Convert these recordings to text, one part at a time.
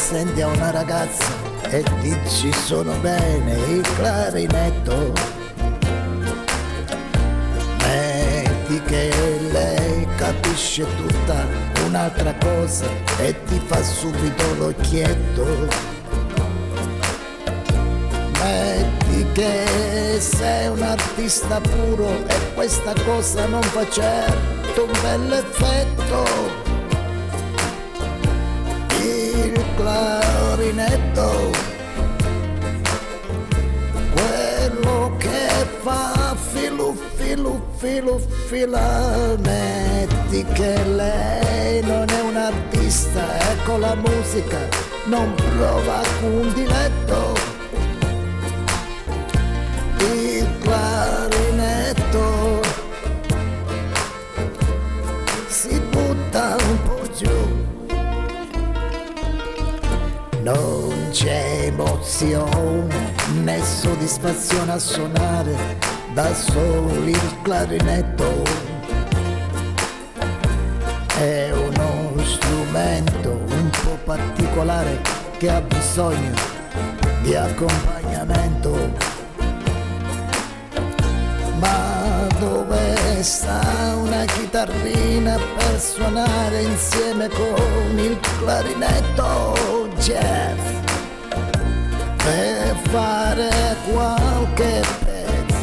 presenti a una ragazza e dici sono bene il clarinetto. Metti che lei capisce tutta un'altra cosa e ti fa subito l'occhietto. Metti che sei un artista puro e questa cosa non fa certo un bell'effetto. Il clarinetto, quello che fa filu filu filu fila. Metti che lei non è un artista e con la musica non prova alcun diletto. Il clarinetto si butta un po' giù. Non c'è emozione né soddisfazione a suonare da soli il clarinetto. È uno strumento un po' particolare che ha bisogno di accompagnamento. Ma dove sta una chitarrina per suonare insieme con il clarinetto, Jeff? Per fare qualche pezzo,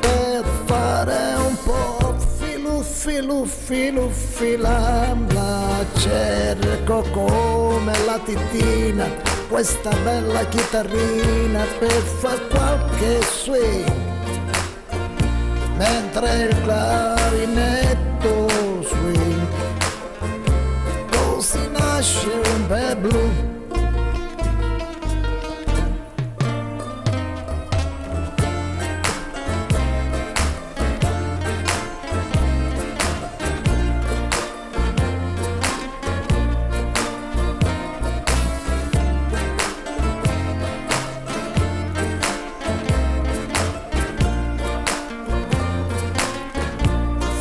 per fare un po' filu filu filu fila. La cerco come la titina, questa bella chitarrina per far qualche swing, mentre il clarinetto swing. Così nasce un bel blues.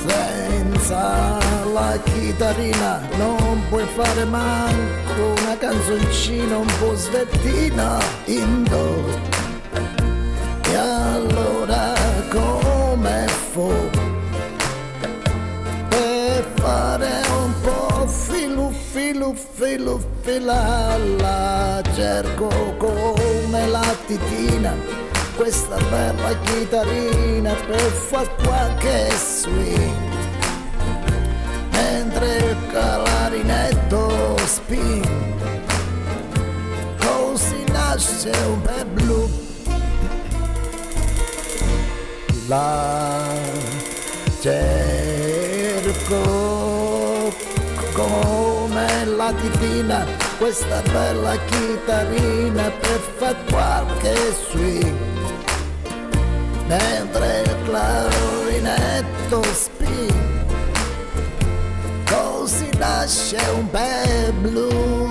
Senza la chitarrina non puoi fare manco una canzoncina un po' svettina in do. E allora come fu per fare un po' filu filu filu fila? La cerco come la titina, questa bella chitarrina per far qualche swing, mentre il clarinetto spin. Così nasce un bel blues. La cerco come la titina, questa bella chitarrina per far qualche swing, mentre il clarinetto spin. Così nasce un bel blues.